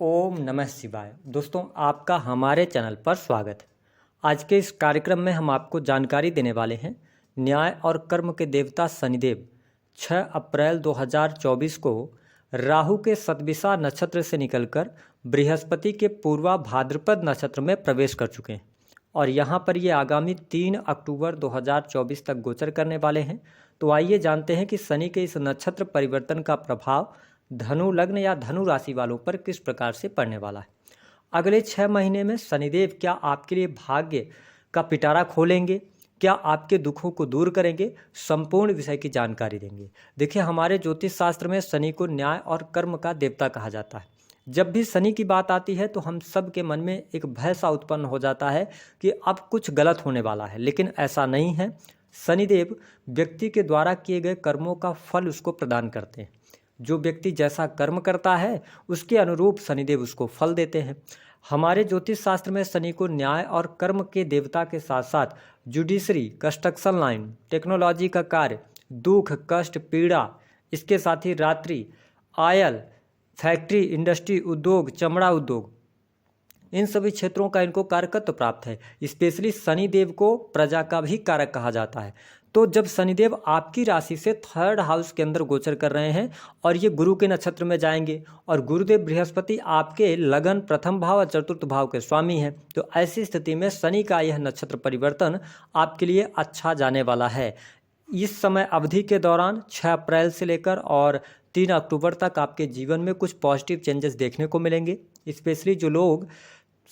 ओम नमः शिवाय। दोस्तों, आपका हमारे चैनल पर स्वागत है। आज के इस कार्यक्रम में हम आपको जानकारी देने वाले हैं न्याय और कर्म के देवता शनिदेव 6 अप्रैल 2024 को राहु के सतभिषा नक्षत्र से निकलकर बृहस्पति के पूर्वा भाद्रपद नक्षत्र में प्रवेश कर चुके हैं और यहाँ पर ये आगामी 3 अक्टूबर 2024 तक गोचर करने वाले हैं। तो आइए जानते हैं कि शनि के इस नक्षत्र परिवर्तन का प्रभाव धनु लग्न या धनु राशि वालों पर किस प्रकार से पड़ने वाला है। अगले 6 महीने में शनिदेव क्या आपके लिए भाग्य का पिटारा खोलेंगे, क्या आपके दुखों को दूर करेंगे, संपूर्ण विषय की जानकारी देंगे। देखिए, हमारे ज्योतिष शास्त्र में शनि को न्याय और कर्म का देवता कहा जाता है। जब भी शनि की बात आती है तो हम सब के मन में एक भय सा उत्पन्न हो जाता है कि अब कुछ गलत होने वाला है, लेकिन ऐसा नहीं है। शनिदेव व्यक्ति के द्वारा किए गए कर्मों का फल उसको प्रदान करते हैं। जो व्यक्ति जैसा कर्म करता है उसके अनुरूप शनिदेव उसको फल देते हैं। हमारे ज्योतिष शास्त्र में शनि को न्याय और कर्म के देवता के साथ साथ जुडिशरी, कंस्ट्रक्शन लाइन, टेक्नोलॉजी का कार्य, दुख, कष्ट, पीड़ा, इसके साथ ही रात्रि, आयल, फैक्ट्री, इंडस्ट्री, उद्योग, चमड़ा उद्योग, इन सभी क्षेत्रों का इनको कारकत्व प्राप्त है। स्पेशली शनिदेव को प्रजा का भी कारक कहा जाता है। तो जब शनिदेव आपकी राशि से 3rd हाउस के अंदर गोचर कर रहे हैं और ये गुरु के नक्षत्र में जाएंगे और गुरुदेव बृहस्पति आपके लगन, प्रथम भाव और चतुर्थ भाव के स्वामी हैं, तो ऐसी स्थिति में शनि का यह नक्षत्र परिवर्तन आपके लिए अच्छा जाने वाला है। इस समय अवधि के दौरान 6 अप्रैल से लेकर और 3 अक्टूबर तक आपके जीवन में कुछ पॉजिटिव चेंजेस देखने को मिलेंगे। स्पेशली जो लोग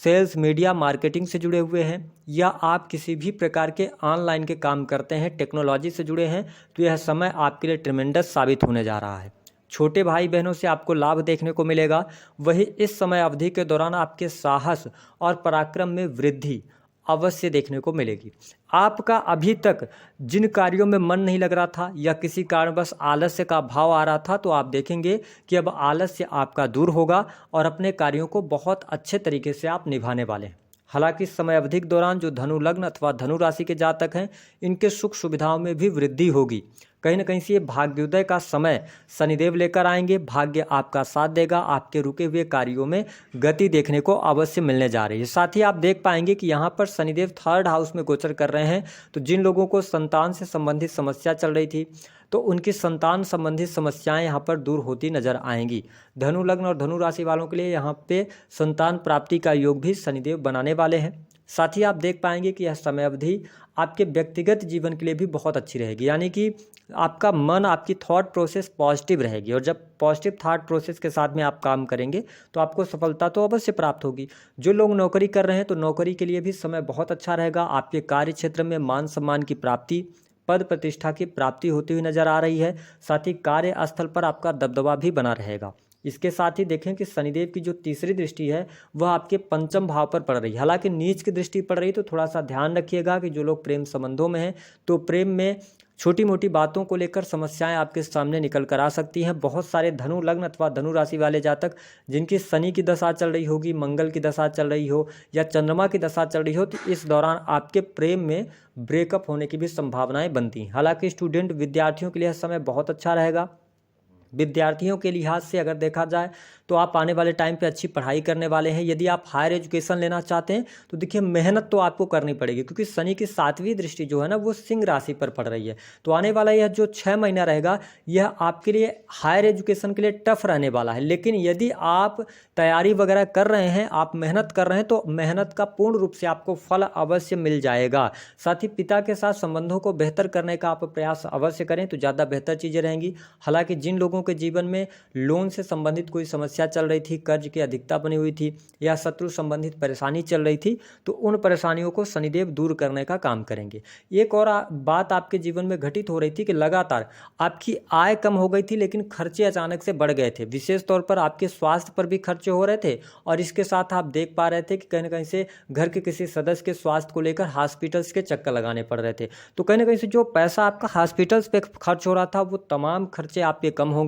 सेल्स, मीडिया, मार्केटिंग से जुड़े हुए हैं या आप किसी भी प्रकार के ऑनलाइन के काम करते हैं, टेक्नोलॉजी से जुड़े हैं, तो यह समय आपके लिए ट्रिमेंडस साबित होने जा रहा है। छोटे भाई बहनों से आपको लाभ देखने को मिलेगा। वही इस समय अवधि के दौरान आपके साहस और पराक्रम में वृद्धि अवश्य देखने को मिलेगी। आपका अभी तक जिन कार्यों में मन नहीं लग रहा था या किसी कारणवश आलस्य का भाव आ रहा था, तो आप देखेंगे कि अब आलस्य आपका दूर होगा और अपने कार्यों को बहुत अच्छे तरीके से आप निभाने वाले हैं। हालांकि इस समय अवधि के दौरान जो धनु लग्न अथवा धनु राशि के जातक हैं, इनके सुख सुविधाओं में भी वृद्धि होगी। कहीं ना कहीं से ये भाग्योदय का समय शनिदेव लेकर आएंगे। भाग्य आपका साथ देगा, आपके रुके हुए कार्यों में गति देखने को अवश्य मिलने जा रही है। साथ ही आप देख पाएंगे कि यहाँ पर शनिदेव 3rd हाउस में गोचर कर रहे हैं, तो जिन लोगों को संतान से संबंधित समस्या चल रही थी तो उनकी संतान संबंधित समस्याएं यहाँ पर दूर होती नजर आएंगी। धनु लग्न और धनु राशि वालों के लिए यहाँ पे संतान प्राप्ति का योग भी शनिदेव बनाने वाले हैं। साथ ही आप देख पाएंगे कि यह समय अवधि आपके व्यक्तिगत जीवन के लिए भी बहुत अच्छी रहेगी, यानी कि आपका मन, आपकी थॉट प्रोसेस पॉजिटिव रहेगी और जब पॉजिटिव थॉट प्रोसेस के साथ में आप काम करेंगे तो आपको सफलता तो अवश्य प्राप्त होगी। जो लोग नौकरी कर रहे हैं तो नौकरी के लिए भी समय बहुत अच्छा रहेगा। आपके कार्य क्षेत्र में मान सम्मान की प्राप्ति, पद प्रतिष्ठा की प्राप्ति होती हुई नजर आ रही है। साथ ही कार्यस्थल पर आपका दबदबा भी बना रहेगा। इसके साथ ही देखें कि शनिदेव की जो तीसरी दृष्टि है वह आपके पंचम भाव पर पड़ रही है। हालांकि नीच की दृष्टि पड़ रही, तो थोड़ा सा ध्यान रखिएगा कि जो लोग प्रेम संबंधों में हैं तो प्रेम में छोटी मोटी बातों को लेकर समस्याएं आपके सामने निकल कर आ सकती हैं। बहुत सारे धनु लग्न अथवा धनु राशि वाले जातक जिनकी शनि की दशा चल रही होगी, मंगल की दशा चल रही हो या चंद्रमा की दशा चल रही हो, तो इस दौरान आपके प्रेम में ब्रेकअप होने की भी संभावनाएं बनती हैं। हालांकि स्टूडेंट, विद्यार्थियों के लिए समय बहुत अच्छा रहेगा। विद्यार्थियों के लिहाज से अगर देखा जाए तो आप आने वाले टाइम पे अच्छी पढ़ाई करने वाले हैं। यदि आप हायर एजुकेशन लेना चाहते हैं तो देखिए, मेहनत तो आपको करनी पड़ेगी, क्योंकि शनि की 7वीं दृष्टि जो है ना वो सिंह राशि पर पड़ रही है। तो आने वाला यह जो 6 महीना रहेगा यह आपके लिए हायर एजुकेशन के लिए टफ रहने वाला है। लेकिन यदि आप तैयारी वगैरह कर रहे हैं, आप मेहनत कर रहे हैं, तो मेहनत का पूर्ण रूप से आपको फल अवश्य मिल जाएगा। साथ ही पिता के साथ संबंधों को बेहतर करने का आप प्रयास अवश्य करें तो ज़्यादा बेहतर चीज़ें रहेंगी। हालांकि जिन लोगों के जीवन में लोन से संबंधित कोई समस्या चल रही थी, कर्ज की अधिकता बनी हुई थी या शत्रु संबंधित परेशानी चल रही थी, तो उन परेशानियों को शनिदेव दूर करने का काम करेंगे। एक और बात आपके जीवन में घटित हो रही थी कि लगातार आपकी आय कम हो गई थी लेकिन खर्चे अचानक से बढ़ गए थे। विशेष तौर पर आपके स्वास्थ्य पर भी खर्चे हो रहे थे और इसके साथ आप देख पा रहे थे कि कहीं ना कहीं से घर के किसी सदस्य के स्वास्थ्य को लेकर हॉस्पिटल्स के चक्कर लगाने पड़ रहे थे। तो कहीं ना कहीं से जो पैसा आपका हॉस्पिटल्स पे खर्च हो रहा था वो तमाम खर्चे आपके कम होंगे।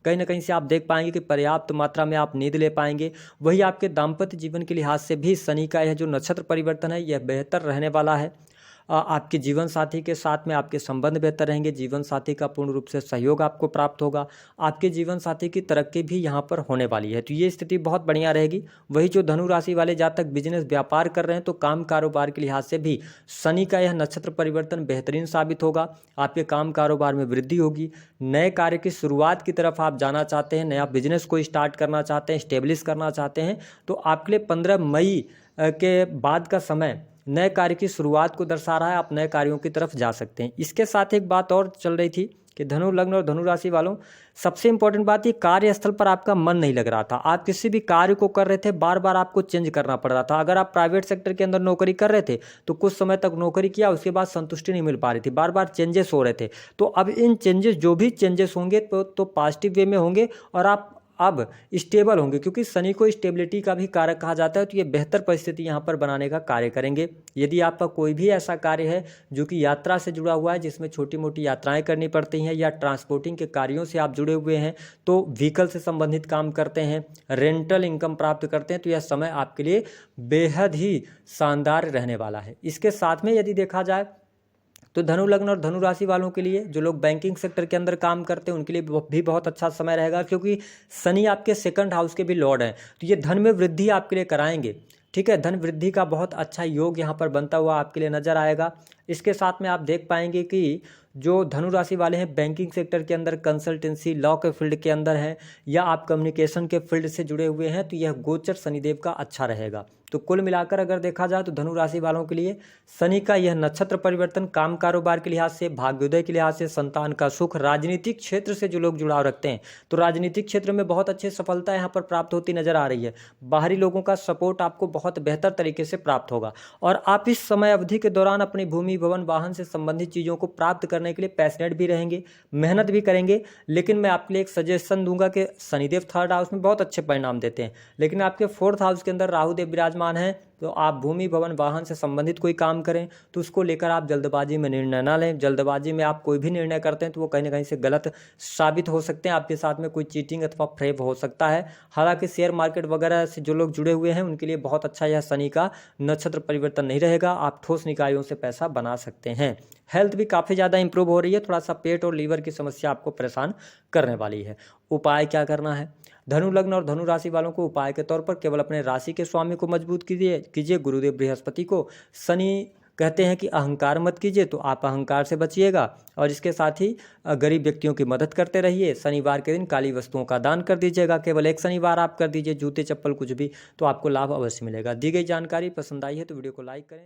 कहीं ना कहीं से आप देख पाएंगे कि पर्याप्त मात्रा में आप नींद ले पाएंगे। वही आपके दाम्पत्य जीवन के लिहाज से भी शनि का यह जो नक्षत्र परिवर्तन है यह बेहतर रहने वाला है। आपके जीवन साथी के साथ में आपके संबंध बेहतर रहेंगे, जीवन साथी का पूर्ण रूप से सहयोग आपको प्राप्त होगा, आपके जीवन साथी की तरक्की भी यहाँ पर होने वाली है। तो ये स्थिति बहुत बढ़िया रहेगी। वही जो धनु राशि वाले जातक बिजनेस व्यापार कर रहे हैं तो काम कारोबार के लिहाज से भी शनि का यह नक्षत्र परिवर्तन बेहतरीन साबित होगा। आपके काम कारोबार में वृद्धि होगी। नए कार्य की शुरुआत की तरफ आप जाना चाहते हैं, नया बिजनेस को स्टार्ट करना चाहते हैं, स्टेब्लिश करना चाहते हैं, तो आपके लिए 15 मई के बाद का समय नए कार्य की शुरुआत को दर्शा रहा है। आप नए कार्यों की तरफ जा सकते हैं। इसके साथ एक बात और चल रही थी कि धनु लग्न और धनु राशि वालों, सबसे इंपॉर्टेंट बात, ये कार्यस्थल पर आपका मन नहीं लग रहा था। आप किसी भी कार्य को कर रहे थे, बार बार आपको चेंज करना पड़ रहा था। अगर आप प्राइवेट सेक्टर के अंदर नौकरी कर रहे थे तो कुछ समय तक नौकरी किया, उसके बाद संतुष्टि नहीं मिल पा रही थी, बार बार चेंजेस हो रहे थे। तो अब इन चेंजेस, जो भी चेंजेस होंगे तो पॉजिटिव वे में होंगे और आप अब स्टेबल होंगे, क्योंकि शनि को स्टेबिलिटी का भी कारक कहा जाता है। तो ये बेहतर परिस्थिति यहाँ पर बनाने का कार्य करेंगे। यदि आपका कोई भी ऐसा कार्य है जो कि यात्रा से जुड़ा हुआ है, जिसमें छोटी मोटी यात्राएं करनी पड़ती हैं, या ट्रांसपोर्टिंग के कार्यों से आप जुड़े हुए हैं, तो व्हीकल से संबंधित काम करते हैं, रेंटल इनकम प्राप्त करते हैं, तो यह समय आपके लिए बेहद ही शानदार रहने वाला है। इसके साथ में यदि देखा जाए तो धनु लग्न और धनु राशि वालों के लिए, जो लोग बैंकिंग सेक्टर के अंदर काम करते हैं, उनके लिए भी बहुत अच्छा समय रहेगा, क्योंकि शनि आपके सेकंड हाउस के भी लॉर्ड हैं। तो ये धन में वृद्धि आपके लिए कराएंगे। ठीक है, धन वृद्धि का बहुत अच्छा योग यहाँ पर बनता हुआ आपके लिए नजर आएगा। इसके साथ में आप देख पाएंगे कि जो धनु राशि वाले हैं बैंकिंग सेक्टर के अंदर, कंसल्टेंसी, लॉ के फील्ड के अंदर हैं, या आप कम्युनिकेशन के फील्ड से जुड़े हुए हैं, तो यह गोचर शनिदेव का अच्छा रहेगा। तो कुल मिलाकर अगर देखा जाए तो धनु राशि वालों के लिए शनि का यह नक्षत्र परिवर्तन काम कारोबार के लिहाज से, भाग्योदय के लिहाज से, संतान का सुख, राजनीतिक क्षेत्र से जो लोग जुड़ाव रखते हैं तो राजनीतिक क्षेत्र में बहुत अच्छी सफलता यहाँ पर प्राप्त होती नजर आ रही है। बाहरी लोगों का सपोर्ट आपको बहुत बेहतर तरीके से प्राप्त होगा और आप इस समय अवधि के दौरान अपनी भूमि, भवन, वाहन से संबंधित चीज़ों को प्राप्त करने के लिए पैशनेट भी रहेंगे, मेहनत भी करेंगे। लेकिन मैं आपके लिए एक सजेशन दूंगा कि शनिदेव थर्ड हाउस में बहुत अच्छे परिणाम देते हैं, लेकिन आपके फोर्थ हाउस के अंदर राहुदेव विराजमान है। तो आप भूमि, भवन, वाहन से संबंधित कोई काम करें तो उसको लेकर आप जल्दबाजी में निर्णय ना लें। जल्दबाजी में आप कोई भी निर्णय करते हैं तो वो कहीं ना कहीं से गलत साबित हो सकते हैं। आपके साथ में कोई चीटिंग अथवा फ्रॉड हो सकता है। हालांकि शेयर मार्केट वगैरह से जो लोग जुड़े हुए हैं उनके लिए बहुत अच्छा यह शनि का नक्षत्र परिवर्तन नहीं रहेगा। आप ठोस निकायों से पैसा बना सकते हैं। हेल्थ भी काफ़ी ज़्यादा इंप्रूव हो रही है। थोड़ा सा पेट और लीवर की समस्या आपको परेशान करने वाली है। उपाय क्या करना है? धनु लग्न और धनु राशि वालों को उपाय के तौर पर केवल अपने राशि के स्वामी को मजबूत कीजिए। गुरुदेव बृहस्पति को, शनि कहते हैं कि अहंकार मत कीजिए, तो आप अहंकार से बचिएगा। और इसके साथ ही गरीब व्यक्तियों की मदद करते रहिए। शनिवार के दिन काली वस्तुओं का दान कर दीजिएगा। केवल एक शनिवार आप कर दीजिए, जूते चप्पल कुछ भी, तो आपको लाभ अवश्य मिलेगा। दी गई जानकारी पसंद आई है तो वीडियो को लाइक करें।